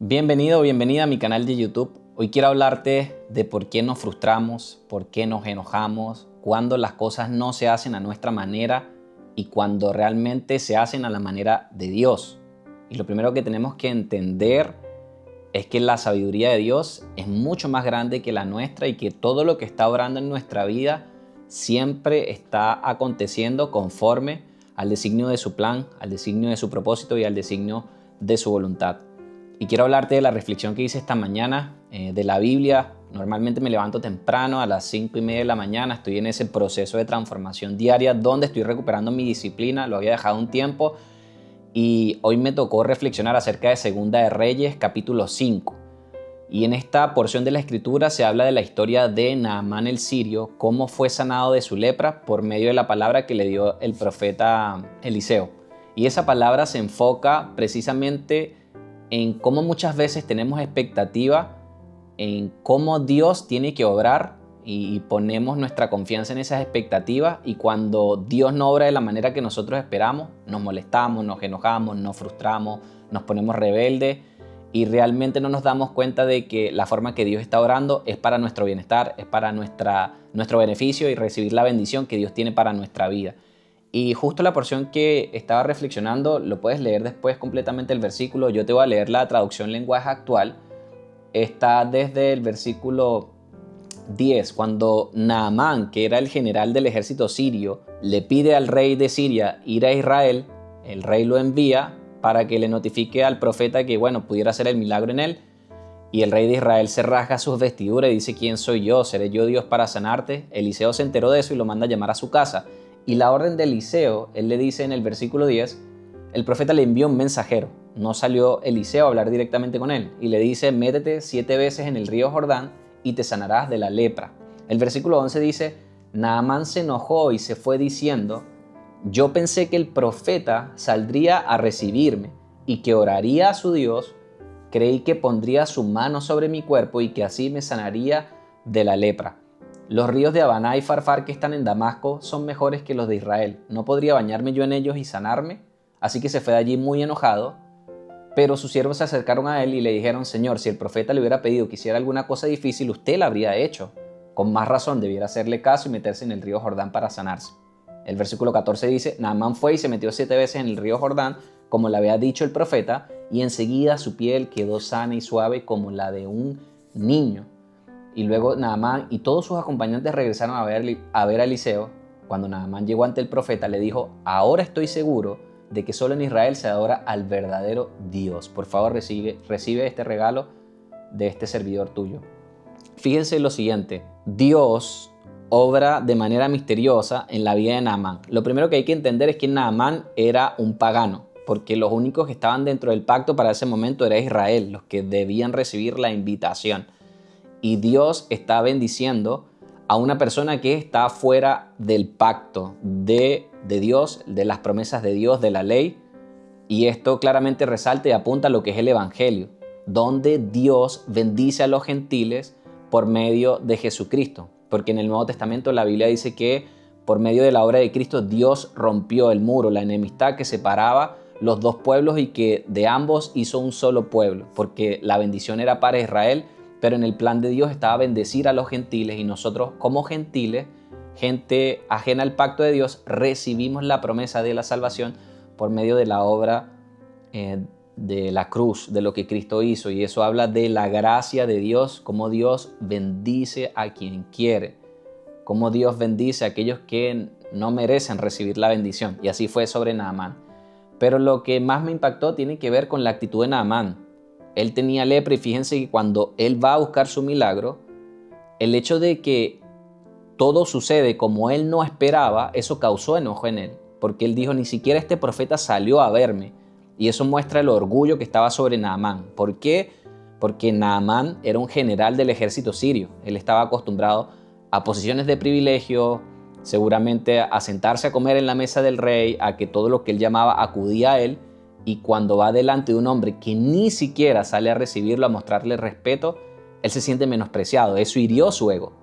Bienvenido o bienvenida a mi canal de YouTube. Hoy quiero hablarte de por qué nos frustramos, por qué nos enojamos, cuando las cosas no se hacen a nuestra manera y cuando realmente se hacen a la manera de Dios. Y lo primero que tenemos que entender es que la sabiduría de Dios es mucho más grande que la nuestra y que todo lo que está obrando en nuestra vida siempre está aconteciendo conforme al designio de su plan, al designio de su propósito y al designio de su voluntad. Y quiero hablarte de la reflexión que hice esta mañana de la Biblia. Normalmente me levanto temprano a las 5:30 de la mañana. Estoy en ese proceso de transformación diaria donde estoy recuperando mi disciplina. Lo había dejado un tiempo y hoy me tocó reflexionar acerca de Segunda de Reyes, capítulo 5. Y en esta porción de la escritura se habla de la historia de Naamán el sirio, cómo fue sanado de su lepra por medio de la palabra que le dio el profeta Eliseo. Y esa palabra se enfoca precisamente en cómo muchas veces tenemos expectativa en cómo Dios tiene que obrar y ponemos nuestra confianza en esas expectativas, y cuando Dios no obra de la manera que nosotros esperamos, nos molestamos, nos enojamos, nos frustramos, nos ponemos rebeldes y realmente no nos damos cuenta de que la forma que Dios está obrando es para nuestro bienestar, es para nuestro beneficio y recibir la bendición que Dios tiene para nuestra vida. Y justo la porción que estaba reflexionando, lo puedes leer después completamente el versículo. Yo te voy a leer la traducción lenguaje actual. Está desde el versículo 10, cuando Naamán, que era el general del ejército sirio, le pide al rey de Siria ir a Israel. El rey lo envía para que le notifique al profeta que, pudiera hacer el milagro en él. Y el rey de Israel se rasga sus vestiduras y dice: ¿quién soy yo? ¿Seré yo Dios para sanarte? Eliseo se enteró de eso y lo manda a llamar a su casa. Y la orden de Eliseo, él le dice en el versículo 10, el profeta le envió un mensajero. No salió Eliseo a hablar directamente con él. Y le dice: métete 7 veces en el río Jordán y te sanarás de la lepra. El versículo 11 dice: Naamán se enojó y se fue diciendo: yo pensé que el profeta saldría a recibirme y que oraría a su Dios. Creí que pondría su mano sobre mi cuerpo y que así me sanaría de la lepra. Los ríos de Habaná y Farfar que están en Damasco son mejores que los de Israel. ¿No podría bañarme yo en ellos y sanarme? Así que se fue de allí muy enojado. Pero sus siervos se acercaron a él y le dijeron: Señor, si el profeta le hubiera pedido que hiciera alguna cosa difícil, usted la habría hecho. Con más razón debiera hacerle caso y meterse en el río Jordán para sanarse. El versículo 14 dice: Naamán fue y se metió 7 veces en el río Jordán, como le había dicho el profeta, y enseguida su piel quedó sana y suave como la de un niño. Y luego Naamán y todos sus acompañantes regresaron a ver a Eliseo. Cuando Naamán llegó ante el profeta, le dijo: ahora estoy seguro de que solo en Israel se adora al verdadero Dios. Por favor, recibe este regalo de este servidor tuyo. Fíjense lo siguiente: Dios obra de manera misteriosa en la vida de Naamán. Lo primero que hay que entender es que Naamán era un pagano, porque los únicos que estaban dentro del pacto para ese momento era Israel, los que debían recibir la invitación. Y Dios está bendiciendo a una persona que está fuera del pacto de Dios, de las promesas de Dios, de la ley. Y esto claramente resalta y apunta a lo que es el Evangelio, donde Dios bendice a los gentiles por medio de Jesucristo. Porque en el Nuevo Testamento la Biblia dice que por medio de la obra de Cristo Dios rompió el muro, la enemistad que separaba los dos pueblos, y que de ambos hizo un solo pueblo, porque la bendición era para Israel, pero en el plan de Dios estaba bendecir a los gentiles, y nosotros como gentiles, gente ajena al pacto de Dios, recibimos la promesa de la salvación por medio de la obra de la cruz, de lo que Cristo hizo. Y eso habla de la gracia de Dios, cómo Dios bendice a quien quiere, cómo Dios bendice a aquellos que no merecen recibir la bendición. Y así fue sobre Naamán. Pero lo que más me impactó tiene que ver con la actitud de Naamán. Él tenía lepra, y fíjense que cuando él va a buscar su milagro, el hecho de que todo sucede como él no esperaba, eso causó enojo en él, porque él dijo: ni siquiera este profeta salió a verme. Y eso muestra el orgullo que estaba sobre Naamán. ¿Por qué? Porque Naamán era un general del ejército sirio. Él estaba acostumbrado a posiciones de privilegio, seguramente a sentarse a comer en la mesa del rey, a que todo lo que él llamaba acudía a él. Y cuando va delante de un hombre que ni siquiera sale a recibirlo, a mostrarle respeto, él se siente menospreciado. Eso hirió su ego.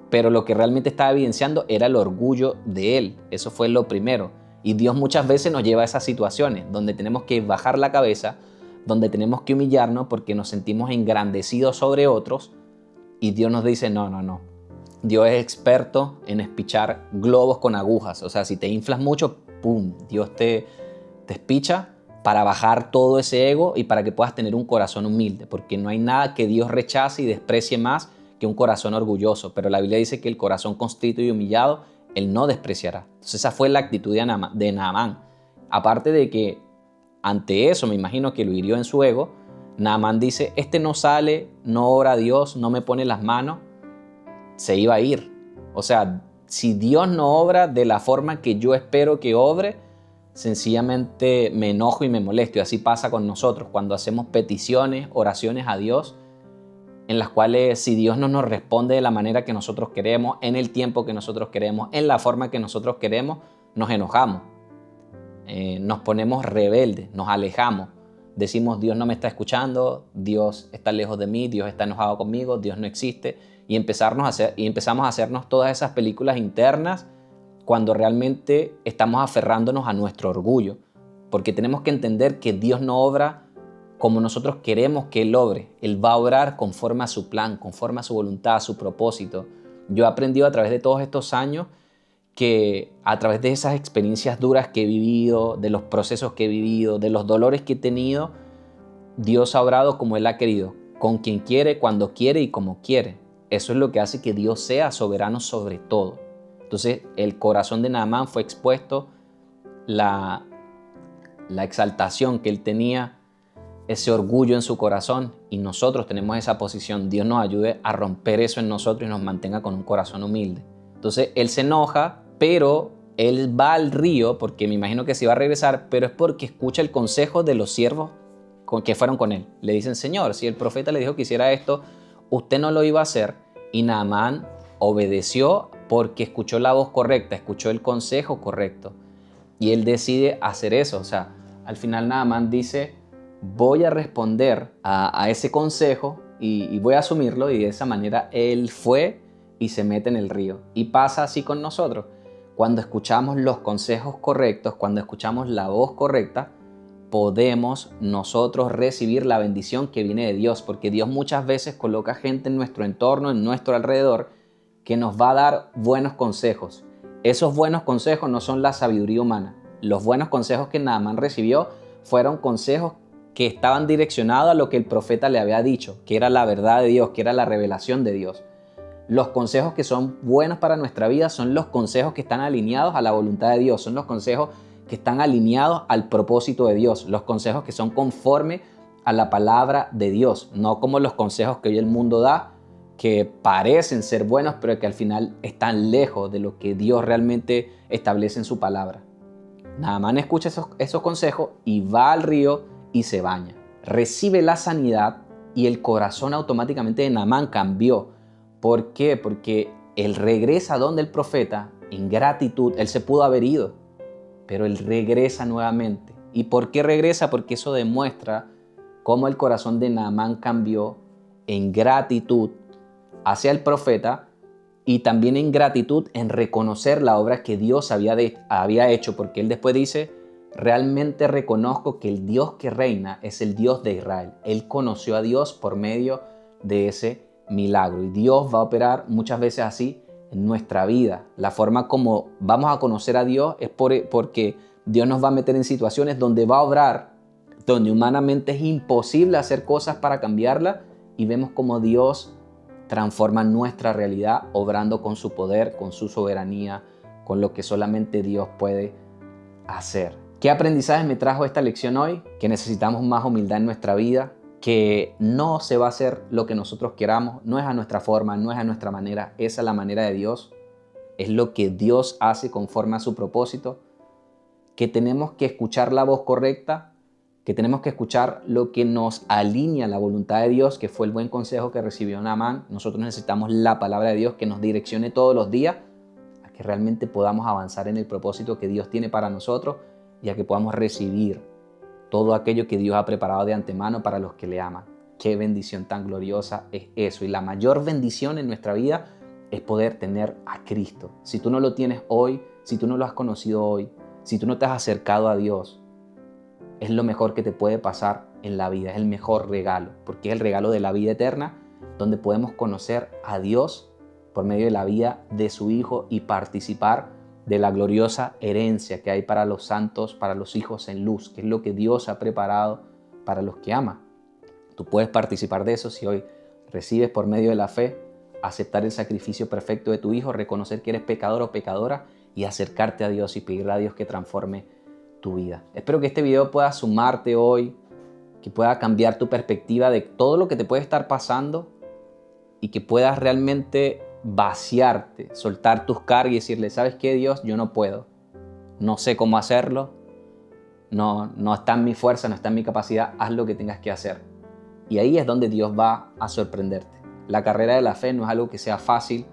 Pero lo que realmente estaba evidenciando era el orgullo de él. Eso fue lo primero. Y Dios muchas veces nos lleva a esas situaciones donde tenemos que bajar la cabeza, donde tenemos que humillarnos porque nos sentimos engrandecidos sobre otros y Dios nos dice, no, no, no. Dios es experto en espichar globos con agujas. O sea, si te inflas mucho, ¡pum! Dios te espicha para bajar todo ese ego y para que puedas tener un corazón humilde, porque no hay nada que Dios rechace y desprecie más que un corazón orgulloso, pero la Biblia dice que el corazón contrito y humillado, Él no despreciará. Entonces esa fue la actitud de Naamán. Aparte de que ante eso, me imagino que lo hirió en su ego, Naamán dice, este no sale, no ora a Dios, no me pone las manos, se iba a ir. O sea, si Dios no obra de la forma que yo espero que obre, sencillamente me enojo y me molesto. Y así pasa con nosotros cuando hacemos peticiones, oraciones a Dios, en las cuales si Dios no nos responde de la manera que nosotros queremos, en el tiempo que nosotros queremos, en la forma que nosotros queremos, nos enojamos, nos ponemos rebeldes, nos alejamos. Decimos, Dios no me está escuchando, Dios está lejos de mí, Dios está enojado conmigo, Dios no existe. Y empezamos a hacernos todas esas películas internas cuando realmente estamos aferrándonos a nuestro orgullo. Porque tenemos que entender que Dios no obra como nosotros queremos que Él obre. Él va a obrar conforme a su plan, conforme a su voluntad, a su propósito. Yo he aprendido a través de todos estos años que a través de esas experiencias duras que he vivido, de los procesos que he vivido, de los dolores que he tenido, Dios ha obrado como Él ha querido, con quien quiere, cuando quiere y como quiere. Eso es lo que hace que Dios sea soberano sobre todo. Entonces el corazón de Naamán fue expuesto, la exaltación que él tenía, ese orgullo en su corazón, y nosotros tenemos esa posición. Dios nos ayude a romper eso en nosotros y nos mantenga con un corazón humilde. Entonces él se enoja, pero él va al río, porque me imagino que se iba a regresar, pero es porque escucha el consejo de los siervos que fueron con él. Le dicen, Señor, si el profeta le dijo que hiciera esto, usted no lo iba a hacer. Y Naamán obedeció porque escuchó la voz correcta, escuchó el consejo correcto. Y él decide hacer eso. O sea, al final Naamán dice, voy a responder a ese consejo y voy a asumirlo. Y de esa manera él fue y se mete en el río. Y pasa así con nosotros. Cuando escuchamos los consejos correctos, cuando escuchamos la voz correcta, podemos nosotros recibir la bendición que viene de Dios, porque Dios muchas veces coloca gente en nuestro entorno, en nuestro alrededor, que nos va a dar buenos consejos. Esos buenos consejos no son la sabiduría humana. Los buenos consejos que Naamán recibió fueron consejos que estaban direccionados a lo que el profeta le había dicho, que era la verdad de Dios, que era la revelación de Dios. Los consejos que son buenos para nuestra vida son los consejos que están alineados a la voluntad de Dios, son los consejos que están alineados al propósito de Dios, los consejos que son conforme a la palabra de Dios, no como los consejos que hoy el mundo da, que parecen ser buenos, pero que al final están lejos de lo que Dios realmente establece en su palabra. Naamán escucha esos consejos y va al río y se baña. Recibe la sanidad y el corazón automáticamente de Naamán cambió. ¿Por qué? Porque él regresa donde el profeta en gratitud. Él se pudo haber ido, pero él regresa nuevamente. ¿Y por qué regresa? Porque eso demuestra cómo el corazón de Naamán cambió en gratitud hacia el profeta y también en gratitud en reconocer la obra que Dios había hecho, porque él después dice, realmente reconozco que el Dios que reina es el Dios de Israel. Él conoció a Dios por medio de ese milagro y Dios va a operar muchas veces así en nuestra vida. La forma como vamos a conocer a Dios es porque Dios nos va a meter en situaciones donde va a obrar, donde humanamente es imposible hacer cosas para cambiarla, y vemos como Dios transforma nuestra realidad obrando con su poder, con su soberanía, con lo que solamente Dios puede hacer. ¿Qué aprendizaje me trajo esta lección hoy? Que necesitamos más humildad en nuestra vida, que no se va a hacer lo que nosotros queramos, no es a nuestra forma, no es a nuestra manera, esa es la manera de Dios, es lo que Dios hace conforme a su propósito, que tenemos que escuchar la voz correcta, que tenemos que escuchar lo que nos alinea a la voluntad de Dios, que fue el buen consejo que recibió Naamán. Nosotros necesitamos la palabra de Dios que nos direccione todos los días a que realmente podamos avanzar en el propósito que Dios tiene para nosotros y a que podamos recibir todo aquello que Dios ha preparado de antemano para los que le aman. Qué bendición tan gloriosa es eso. Y la mayor bendición en nuestra vida es poder tener a Cristo. Si tú no lo tienes hoy, si tú no lo has conocido hoy, si tú no te has acercado a Dios, es lo mejor que te puede pasar en la vida, es el mejor regalo, porque es el regalo de la vida eterna, donde podemos conocer a Dios por medio de la vida de su Hijo y participar de la gloriosa herencia que hay para los santos, para los hijos en luz, que es lo que Dios ha preparado para los que ama. Tú puedes participar de eso si hoy recibes por medio de la fe, aceptar el sacrificio perfecto de tu Hijo, reconocer que eres pecador o pecadora y acercarte a Dios y pedirle a Dios que transforme tu vida. Espero que este video pueda sumarte hoy, que pueda cambiar tu perspectiva de todo lo que te puede estar pasando y que puedas realmente vaciarte, soltar tus cargas y decirle, ¿sabes qué, Dios? Yo no puedo, no sé cómo hacerlo, no está en mi fuerza, no está en mi capacidad, haz lo que tengas que hacer. Y ahí es donde Dios va a sorprenderte. La carrera de la fe no es algo que sea fácil,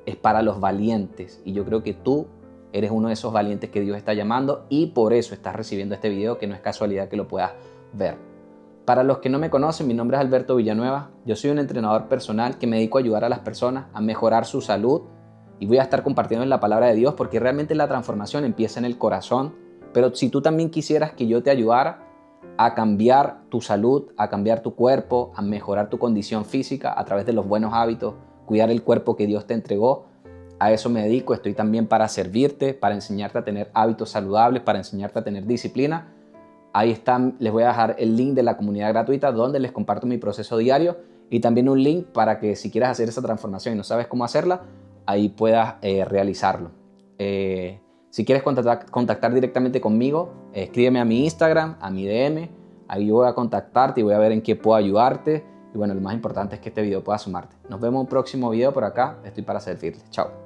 es para los valientes. Y yo creo que tú eres uno de esos valientes que Dios está llamando y por eso estás recibiendo este video, que no es casualidad que lo puedas ver. Para los que no me conocen, mi nombre es Alberto Villanueva. Yo soy un entrenador personal que me dedico a ayudar a las personas a mejorar su salud y voy a estar compartiendo en la palabra de Dios porque realmente la transformación empieza en el corazón. Pero si tú también quisieras que yo te ayudara a cambiar tu salud, a cambiar tu cuerpo, a mejorar tu condición física a través de los buenos hábitos, cuidar el cuerpo que Dios te entregó, a eso me dedico. Estoy también para servirte, para enseñarte a tener hábitos saludables, para enseñarte a tener disciplina. Ahí están, les voy a dejar el link de la comunidad gratuita donde les comparto mi proceso diario y también un link para que si quieres hacer esa transformación y no sabes cómo hacerla, ahí puedas realizarlo. Si quieres contactar directamente conmigo, escríbeme a mi Instagram, a mi DM, ahí yo voy a contactarte y voy a ver en qué puedo ayudarte. Y bueno, lo más importante es que este video pueda sumarte. Nos vemos en un próximo video por acá, estoy para servirles. Chao.